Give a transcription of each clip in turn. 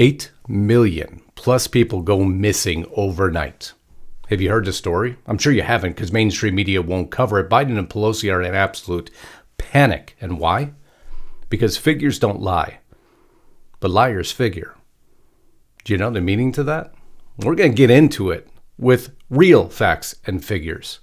8 million plus people go missing overnight. Have you heard the story? I'm sure you haven't because mainstream media won't cover it. Biden and Pelosi are in absolute panic. And why? Because figures don't lie, but liars figure. Do you know the meaning to that? We're going to get into it with real facts and figures.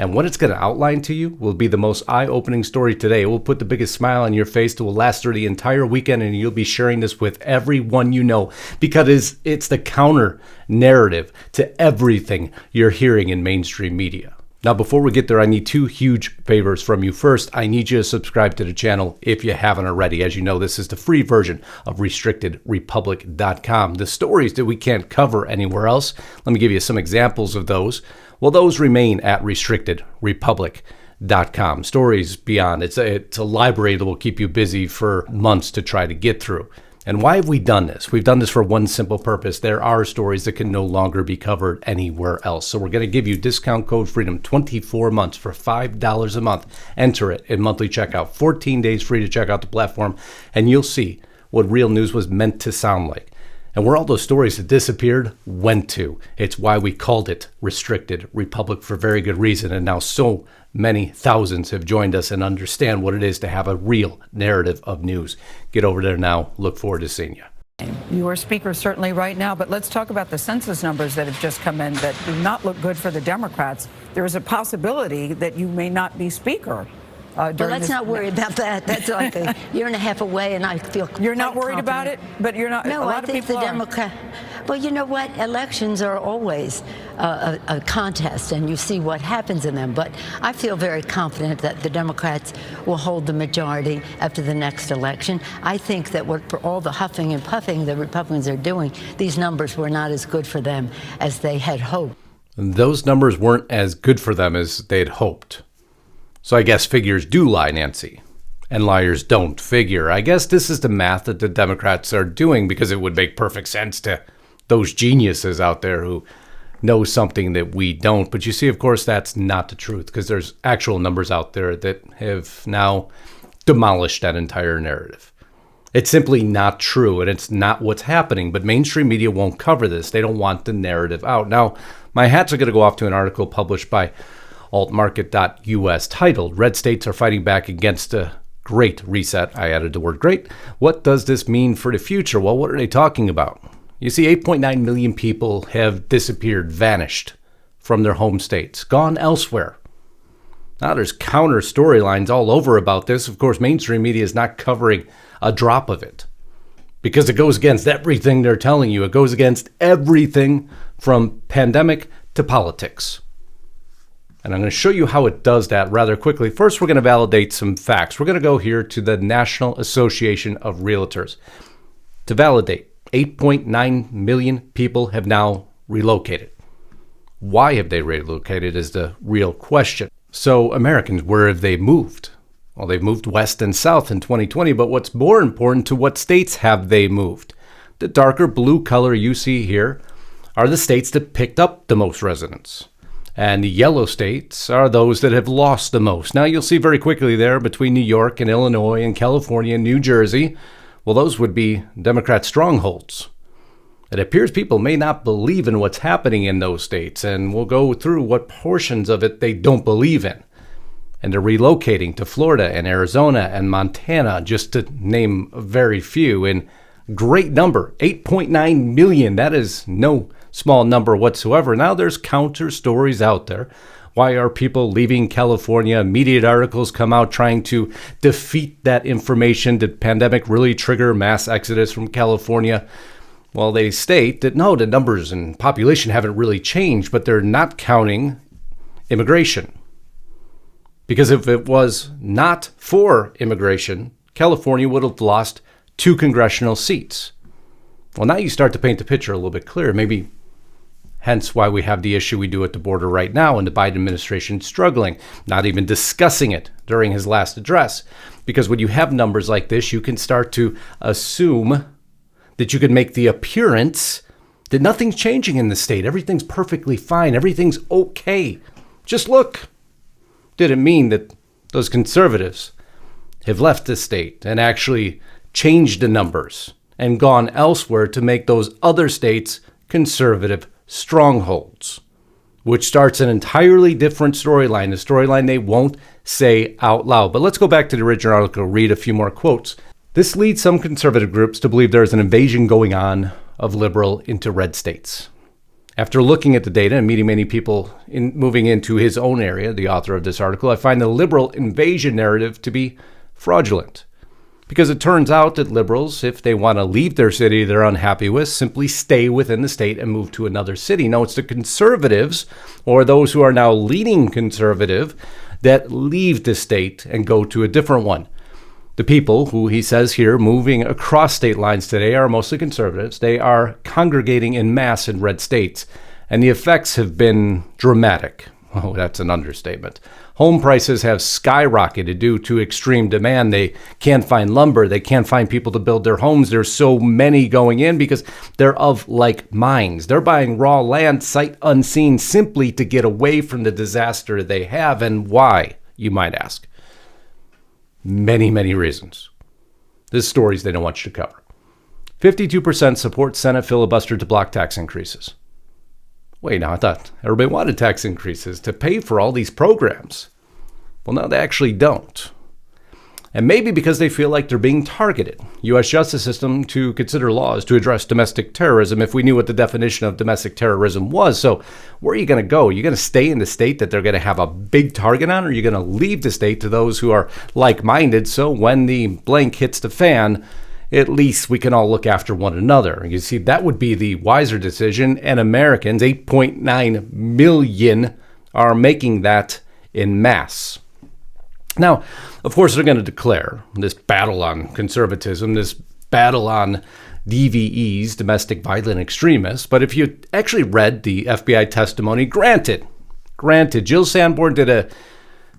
And what it's going to outline to you will be the most eye-opening story today. It will put the biggest smile on your face that will last through the entire weekend, and you'll be sharing this with everyone you know because it's the counter narrative to everything you're hearing in mainstream media. Now, before we get there, I need two huge favors from you. First, I need you to subscribe to the channel if you haven't already. As you know, this is the free version of RestrictedRepublic.com. The stories that we can't cover anywhere else, let me give you some examples of those. Well, those remain at RestrictedRepublic.com. Stories beyond. It's a library that will keep you busy for months to try to get through. And why have we done this? We've done this for one simple purpose. There are stories that can no longer be covered anywhere else. So we're going to give you discount code FREEDOM 24 months for $5 a month. Enter it in monthly checkout. 14 days free to check out the platform. And you'll see what real news was meant to sound like. And where all those stories that disappeared went to. It's why we called it Restricted Republic for very good reason. And now so many thousands have joined us and understand what it is to have a real narrative of news. Get over there now. Look forward to seeing you. You are speaker certainly right now, but let's talk about the census numbers that have just come in that do not look good for the Democrats. There is a possibility that you may not be speaker. Well, let's not worry about that. That's like a year and a half away, and I feel you're not worried confident about it, but you're not. No, a lot I think of people the Democrat. Well, you know what? Elections are always a contest, and you see what happens in them. But I feel very confident that the Democrats will hold the majority after the next election. I think that for all the huffing and puffing the Republicans are doing, these numbers were not as good for them as they had hoped. Those numbers weren't as good for them as they'd hoped. So I guess figures do lie, Nancy, and liars don't figure. I guess this is the math that the Democrats are doing because it would make perfect sense to those geniuses out there who know something that we don't. But you see, of course, that's not the truth because there's actual numbers out there that have now demolished that entire narrative. It's simply not true, and it's not what's happening. But mainstream media won't cover this. They don't want the narrative out. Now, my hats are going to go off to an article published by altmarket.us titled, Red States Are Fighting Back Against a Great Reset. I added the word great. What does this mean for the future? Well, what are they talking about? You see, 8.9 million people have disappeared, vanished from their home states, gone elsewhere. Now there's counter storylines all over about this. Of course, mainstream media is not covering a drop of it because it goes against everything they're telling you. It goes against everything from pandemic to politics. And I'm going to show you how it does that rather quickly. First, we're going to validate some facts. We're going to go here to the National Association of Realtors to validate 8.9 million people have now relocated. Why have they relocated is the real question. So Americans, where have they moved? Well, they've moved west and south in 2020, but what's more important, to what states have they moved? The darker blue color you see here are the states that picked up the most residents. And the yellow states are those that have lost the most. Now, you'll see very quickly there between New York and Illinois and California and New Jersey, well, those would be Democrat strongholds. It appears people may not believe in what's happening in those states, and we'll go through what portions of it they don't believe in. And they're relocating to Florida and Arizona and Montana, just to name very few, in great number, 8.9 million. That is no small number whatsoever. Now there's counter stories out there. Why are people leaving California? Immediate articles come out trying to defeat that information. Did pandemic really trigger mass exodus from California? Well, they state that no, the numbers and population haven't really changed, but they're not counting immigration. Because if it was not for immigration, California would have lost 2 congressional seats. Well, now you start to paint the picture a little bit clearer. Maybe hence why we have the issue we do at the border right now, and the Biden administration struggling, not even discussing it during his last address. Because when you have numbers like this, you can start to assume that you can make the appearance that nothing's changing in the state. Everything's perfectly fine. Everything's okay. Just look. Did it mean that those conservatives have left the state and actually changed the numbers and gone elsewhere to make those other states conservative strongholds, which starts an entirely different storyline, a storyline they won't say out loud. But let's go back to the original article, read a few more quotes. This leads some conservative groups to believe there is an invasion going on of liberal into red states. After looking at the data and meeting many people moving into his own area, the author of this article, I find the liberal invasion narrative to be fraudulent. Because it turns out that liberals, if they want to leave their city they're unhappy with, simply stay within the state and move to another city. No, it's the conservatives, or those who are now leaning conservative, that leave the state and go to a different one. The people who he says here moving across state lines today are mostly conservatives. They are congregating en masse in red states, and the effects have been dramatic. Oh, that's an understatement. Home prices have skyrocketed due to extreme demand. They can't find lumber. They can't find people to build their homes. There's so many going in because they're of like minds. They're buying raw land sight unseen simply to get away from the disaster they have. And why, you might ask? Many, many reasons. This stories they don't want you to cover. 52% support Senate filibuster to block tax increases. Wait, now I thought everybody wanted tax increases to pay for all these programs. Well, no, they actually don't. And maybe because they feel like they're being targeted. U.S. justice system to consider laws to address domestic terrorism if we knew what the definition of domestic terrorism was. So where are you going to go? Are you going to stay in the state that they're going to have a big target on, or are you going to leave the state to those who are like-minded so when the blank hits the fan, at least we can all look after one another? You see, that would be the wiser decision, and Americans, 8.9 million, are making that en masse. Now, of course, they're going to declare this battle on conservatism, this battle on DVEs, domestic violent extremists. But if you actually read the FBI testimony, granted, Jill Sanborn did a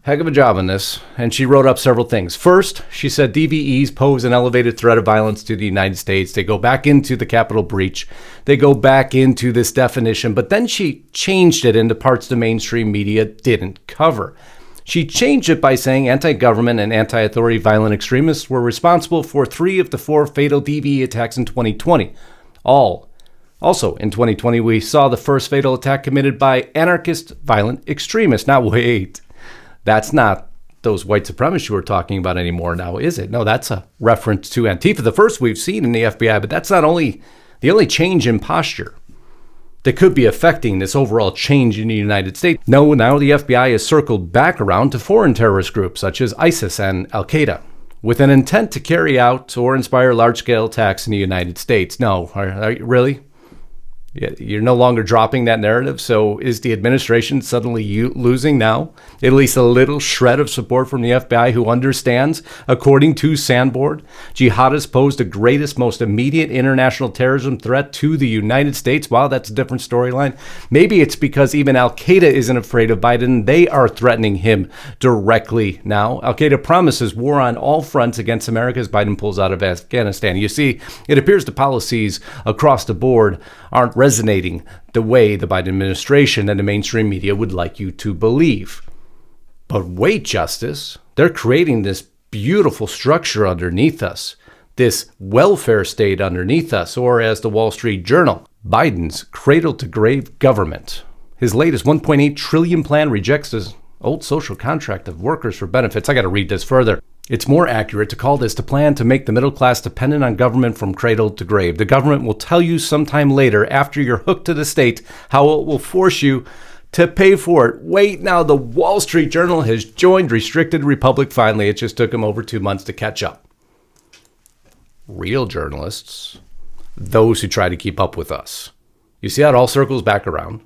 heck of a job on this, and she wrote up several things. First, she said DVEs pose an elevated threat of violence to the United States. They go back into the Capitol breach. They go back into this definition, but then she changed it into parts the mainstream media didn't cover. She changed it by saying anti-government and anti-authority violent extremists were responsible for 3 of the 4 fatal DVE attacks in 2020. Also, in 2020, we saw the first fatal attack committed by anarchist violent extremists. Now, wait. That's not those white supremacists we're talking about anymore now, is it? No, that's a reference to Antifa, the first we've seen in the FBI, but that's not the only change in posture that could be affecting this overall change in the United States. No, now the FBI has circled back around to foreign terrorist groups such as ISIS and Al-Qaeda with an intent to carry out or inspire large-scale attacks in the United States. No, are you really? You're no longer dropping that narrative. So is the administration suddenly losing now at least a little shred of support from the FBI, who understands, according to Sanborn, jihadists pose the greatest, most immediate international terrorism threat to the United States? Wow, that's a different storyline. Maybe it's because even Al-Qaeda isn't afraid of Biden. They are threatening him directly now. Al-Qaeda promises war on all fronts against America as Biden pulls out of Afghanistan. You see, it appears the policies across the board aren't resonating the way the Biden administration and the mainstream media would like you to believe. But wait, Justice, they're creating this beautiful structure underneath us, this welfare state underneath us, or as the Wall Street Journal, Biden's cradle-to-grave government. His latest $1.8 trillion plan rejects his old social contract of workers for benefits. I got to read this further. It's more accurate to call this the plan to make the middle class dependent on government from cradle to grave. The government will tell you sometime later, after you're hooked to the state, how it will force you to pay for it. Wait, now the Wall Street Journal has joined Restricted Republic finally. It just took them over 2 months to catch up. Real journalists, those who try to keep up with us. You see how it all circles back around?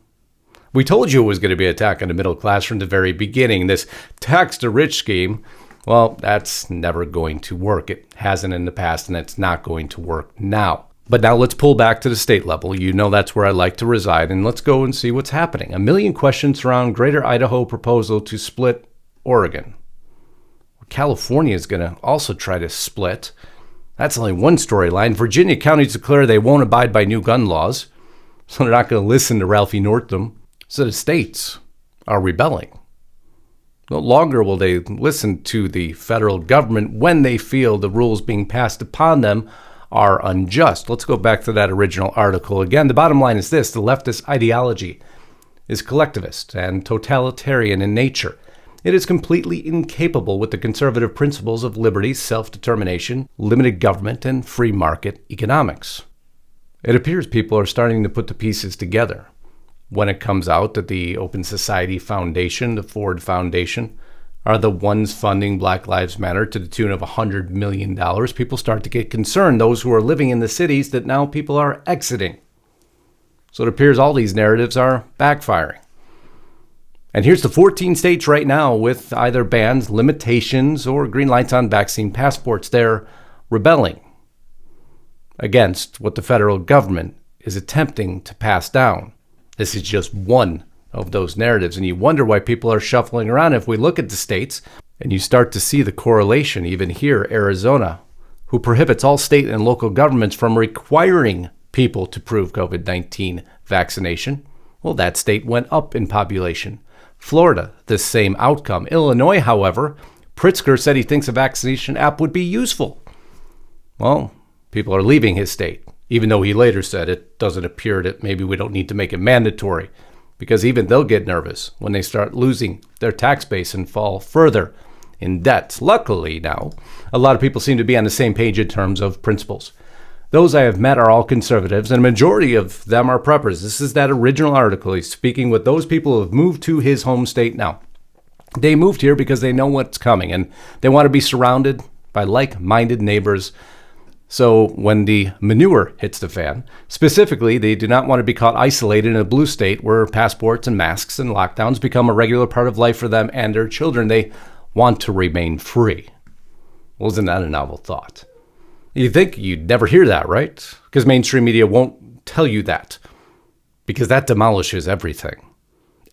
We told you it was going to be an attack on the middle class from the very beginning. This tax the rich scheme, well, that's never going to work. It hasn't in the past, and it's not going to work now. But now let's pull back to the state level. You know that's where I like to reside, and let's go and see what's happening. 1 million questions surround Greater Idaho proposal to split Oregon. California is going to also try to split. That's only one storyline. Virginia counties declare they won't abide by new gun laws, so they're not going to listen to Ralphie Northam. So the states are rebelling. No longer will they listen to the federal government when they feel the rules being passed upon them are unjust. Let's go back to that original article again. The bottom line is this: the leftist ideology is collectivist and totalitarian in nature. It is completely incapable with the conservative principles of liberty, self-determination, limited government, and free market economics. It appears people are starting to put the pieces together. When it comes out that the Open Society Foundation, the Ford Foundation, are the ones funding Black Lives Matter to the tune of $100 million, people start to get concerned, those who are living in the cities that now people are exiting. So it appears all these narratives are backfiring. And here's the 14 states right now with either bans, limitations, or green lights on vaccine passports. They're rebelling against what the federal government is attempting to pass down. This is just one of those narratives, and you wonder why people are shuffling around. If we look at the states, and you start to see the correlation, even here, Arizona, who prohibits all state and local governments from requiring people to prove COVID-19 vaccination, well, that state went up in population. Florida, the same outcome. Illinois, however, Pritzker said he thinks a vaccination app would be useful. Well, people are leaving his state, even though he later said it doesn't appear that maybe we don't need to make it mandatory, because even they'll get nervous when they start losing their tax base and fall further in debt. Luckily now, a lot of people seem to be on the same page in terms of principles. Those I have met are all conservatives, and a majority of them are preppers. This is that original article. He's speaking with those people who have moved to his home state now. They moved here because they know what's coming, and they want to be surrounded by like-minded neighbors. So when the manure hits the fan, specifically, they do not want to be caught isolated in a blue state where passports and masks and lockdowns become a regular part of life for them and their children. They want to remain free. Well, isn't that a novel thought? You think you'd never hear that, right? Because mainstream media won't tell you that, because that demolishes everything.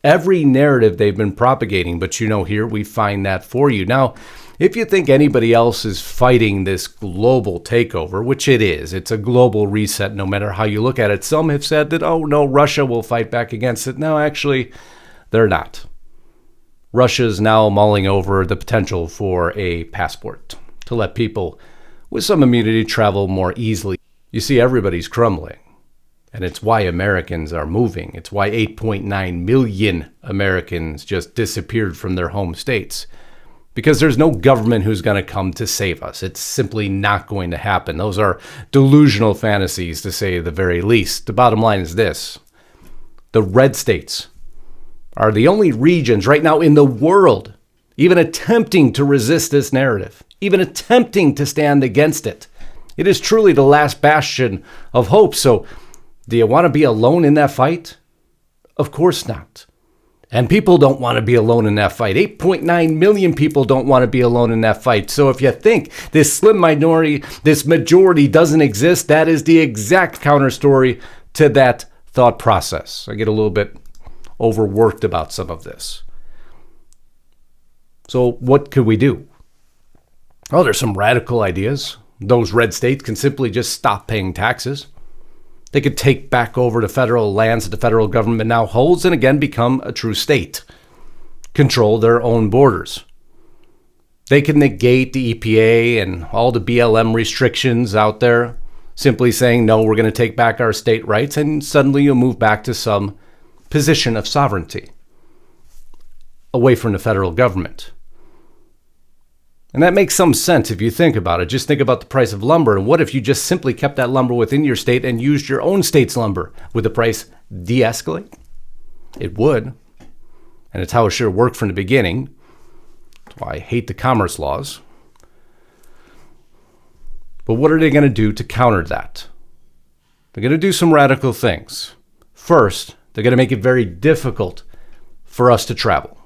Every narrative they've been propagating, but here we find that for you. Now, if you think anybody else is fighting this global takeover, which it is, it's a global reset no matter how you look at it. Some have said that, oh no, Russia will fight back against it. No, actually, they're not. Russia's now mulling over the potential for a passport to let people with some immunity travel more easily. You see, everybody's crumbling, and it's why Americans are moving. It's why 8.9 million Americans just disappeared from their home states, because there's no government who's going to come to save us. It's simply not going to happen. Those are delusional fantasies, to say the very least. The bottom line is this: the red states are the only regions right now in the world even attempting to resist this narrative, even attempting to stand against it. It is truly the last bastion of hope. So do you want to be alone in that fight? Of course not. And people don't want to be alone in that fight. 8.9 million people don't want to be alone in that fight. So if you think this slim minority, this majority doesn't exist, that is the exact counter story to that thought process. I get a little bit overworked about some of this. So what could we do? Oh, there's some radical ideas. Those red states can simply just stop paying taxes. They could take back over the federal lands that the federal government now holds and again become a true state. Control their own borders. They can negate the EPA and all the BLM restrictions out there, simply saying, no, we're going to take back our state rights, and suddenly you'll move back to some position of sovereignty away from the federal government. And that makes some sense if you think about it. Just think about the price of lumber. And what if you just simply kept that lumber within your state and used your own state's lumber? Would the price de-escalate? It would. And it's how it should have worked from the beginning. That's why I hate the commerce laws. But what are they going to do to counter that? They're going to do some radical things. First, they're going to make it very difficult for us to travel.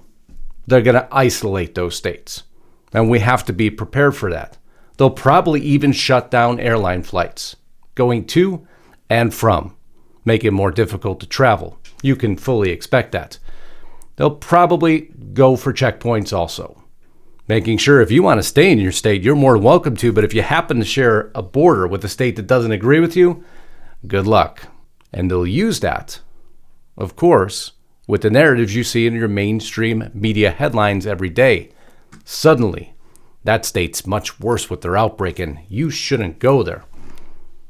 They're going to isolate those states. And we have to be prepared for that. They'll probably even shut down airline flights going to and from, make it more difficult to travel. You can fully expect that. They'll probably go for checkpoints also, making sure if you want to stay in your state, you're more than welcome to. But if you happen to share a border with a state that doesn't agree with you, good luck. And they'll use that, of course, with the narratives you see in your mainstream media headlines every day. Suddenly, that state's much worse with their outbreak, and you shouldn't go there.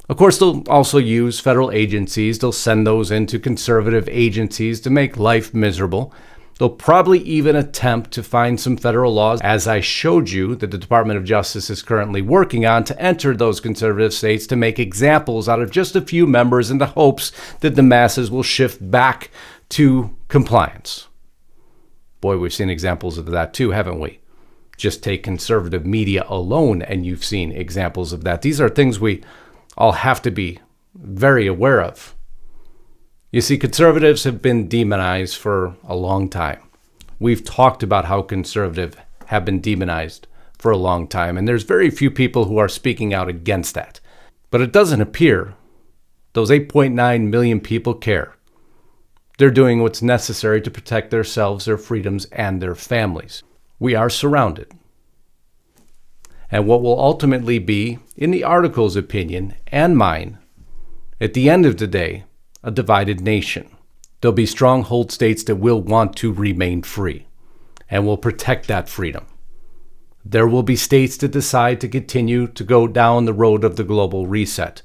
Of course, they'll also use federal agencies. They'll send those into conservative agencies to make life miserable. They'll probably even attempt to find some federal laws, as I showed you, that the Department of Justice is currently working on to enter those conservative states to make examples out of just a few members in the hopes that the masses will shift back to compliance. Boy, we've seen examples of that too, haven't we? Just take conservative media alone and you've seen examples of that. These are things we all have to be very aware of. You see, conservatives have been demonized for a long time. We've talked about how conservatives have been demonized for a long time, and there's very few people who are speaking out against that. But it doesn't appear those 8.9 million people care. They're doing what's necessary to protect themselves, their freedoms, and their families. We are surrounded. And what will ultimately be, in the article's opinion and mine, at the end of the day, a divided nation. There'll be stronghold states that will want to remain free and will protect that freedom. There will be states that decide to continue to go down the road of the global reset.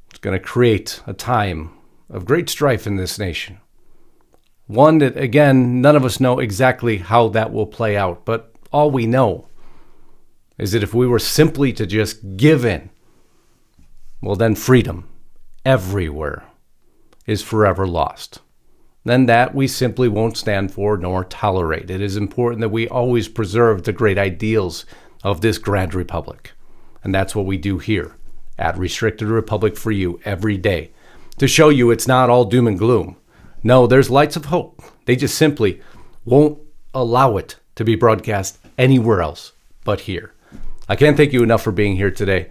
It's going to create a time of great strife in this nation. One that, again, none of us know exactly how that will play out, but all we know is that if we were simply to just give in, well, then freedom everywhere is forever lost. Then that we simply won't stand for nor tolerate. It is important that we always preserve the great ideals of this grand republic. And that's what we do here at Restricted Republic for you every day, to show you it's not all doom and gloom. No, there's lights of hope. They just simply won't allow it to be broadcast anywhere else but here. I can't thank you enough for being here today.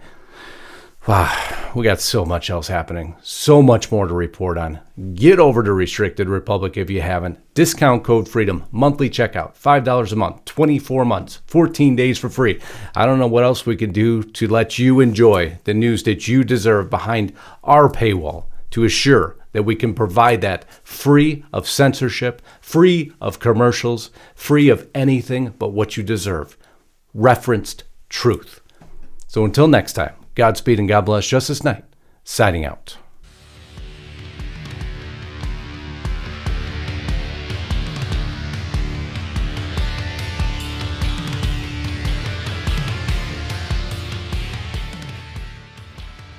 Wow, we got so much else happening. So much more to report on. Get over to Restricted Republic if you haven't. Discount code FREEDOM. Monthly checkout. $5 a month. 24 months. 14 days for free. I don't know what else we can do to let you enjoy the news that you deserve behind our paywall, to assure that we can provide that free of censorship, free of commercials, free of anything but what you deserve. Referenced truth. So until next time, Godspeed and God bless. Justus Knight, signing out.